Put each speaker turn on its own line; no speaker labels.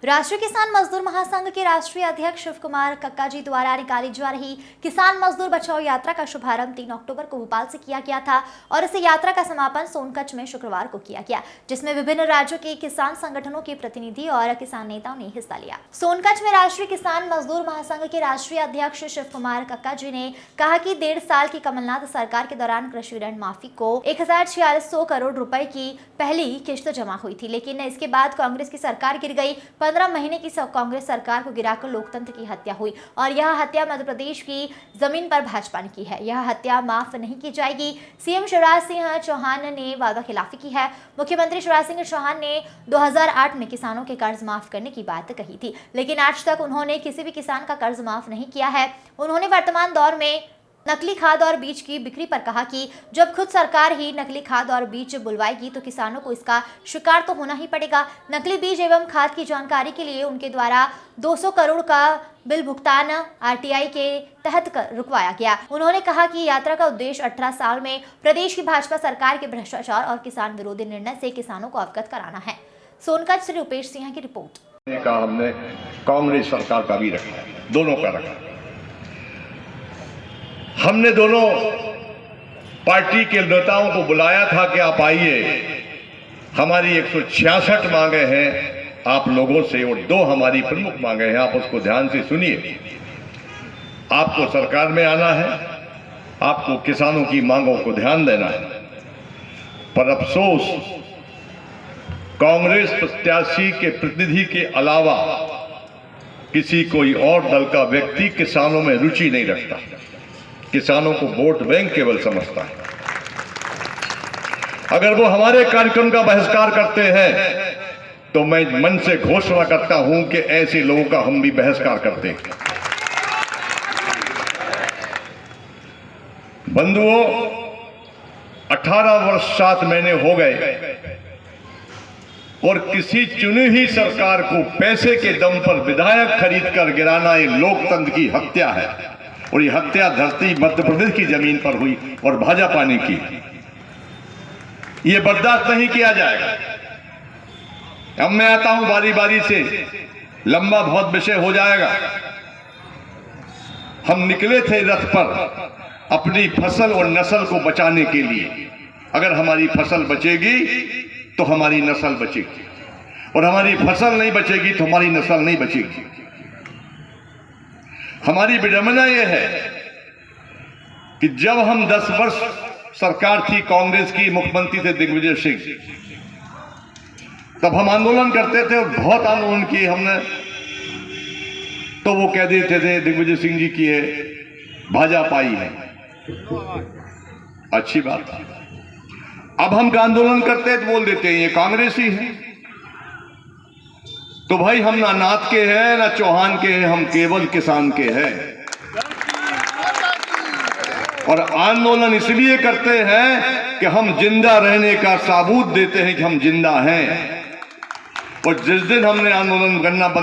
राष्ट्रीय किसान मजदूर महासंघ के राष्ट्रीय अध्यक्ष शिव कुमार कक्का जी द्वारा निकाली जा रही किसान मजदूर बचाओ यात्रा का शुभारंभ 3 अक्टूबर को भोपाल से किया गया था और इस यात्रा का समापन सोनकच्छ में शुक्रवार को किया गया, जिसमें विभिन्न राज्यों के किसान संगठनों के प्रतिनिधि और किसान नेताओं ने हिस्सा लिया। सोनकच्छ में राष्ट्रीय किसान मजदूर महासंघ के राष्ट्रीय अध्यक्ष शिव कुमार कक्का जी ने कहा कि 1.5 साल की कमलनाथ सरकार के दौरान कृषि ऋण माफी को 1400 करोड़ रुपए की पहली किश्त जमा हुई थी, लेकिन इसके बाद कांग्रेस की सरकार गिर गई। 15 महीने की कांग्रेस सरकार को गिराकर लोकतंत्र की हत्या हुई और यह हत्या मध्य प्रदेश की जमीन पर भाजपा ने की है। यह हत्या माफ नहीं की जाएगी। सीएम शिवराज सिंह चौहान ने वादा खिलाफी की है। मुख्यमंत्री शिवराज सिंह चौहान ने 2008 में किसानों के कर्ज माफ करने की बात कही थी, लेकिन आज तक उन्होंने किसी भी किसान का कर्ज माफ नहीं किया है। उन्होंने वर्तमान दौर में नकली खाद और बीज की बिक्री पर कहा कि जब खुद सरकार ही नकली खाद और बीज बुलवाएगी तो किसानों को इसका शिकार तो होना ही पड़ेगा। नकली बीज एवं खाद की जानकारी के लिए उनके द्वारा 200 करोड़ का बिल भुगतान आरटीआई के तहत रुकवाया गया। उन्होंने कहा कि यात्रा का उद्देश्य 18 साल में प्रदेश की भाजपा सरकार के भ्रष्टाचार और किसान विरोधी निर्णय से किसानों को अवगत कराना है। सोनकच्छ से रूपेश सिंह की रिपोर्ट।
हमने कांग्रेस सरकार का भी रखा, दोनों का रखा। हमने दोनों पार्टी के नेताओं को बुलाया था कि आप आइए, हमारी 166 मांगे हैं आप लोगों से और 2 हमारी प्रमुख मांगे हैं, आप उसको ध्यान से सुनिए। आपको सरकार में आना है, आपको किसानों की मांगों को ध्यान देना है, पर अफसोस कांग्रेस प्रत्याशी के प्रतिनिधि के अलावा किसी कोई और दल का व्यक्ति किसानों में रुचि नहीं रखता, किसानों को वोट बैंक केवल समझता है। अगर वो हमारे कार्यक्रम का बहिष्कार करते हैं तो मैं मन से घोषणा करता हूं कि ऐसे लोगों का हम भी बहिष्कार करते हैं। बंधुओं, 18 वर्ष 7 महीने हो गए और किसी चुनी हुई सरकार को पैसे के दम पर विधायक खरीद कर गिराना ये लोकतंत्र की हत्या है और ये हत्या धरती मध्य प्रदेश की जमीन पर हुई और भाजपा ने की। ये बर्दाश्त नहीं किया जाएगा। अब मैं आता हूं बारी बारी से, लंबा बहुत विषय हो जाएगा। हम निकले थे रथ पर अपनी फसल और नस्ल को बचाने के लिए। अगर हमारी फसल बचेगी तो हमारी नस्ल बचेगी और हमारी फसल नहीं बचेगी तो हमारी नस्ल नहीं बचेगी। हमारी विडंबना यह है कि जब हम 10 वर्ष सरकार थी कांग्रेस की, मुख्यमंत्री थे दिग्विजय सिंह, तब हम आंदोलन करते थे और बहुत आंदोलन किए हमने। तो वो कह देते थे दिग्विजय सिंह जी की है भाजपाई है, अच्छी बात है। अब हम आंदोलन करते हैं तो बोल देते हैं ये कांग्रेसी है। तो भाई हम ना नाथ के हैं ना चौहान के हैं, हम केवल किसान के हैं। और आंदोलन इसलिए करते हैं कि हम जिंदा रहने का सबूत देते हैं कि हम जिंदा हैं। और जिस दिन हमने आंदोलन करना बंद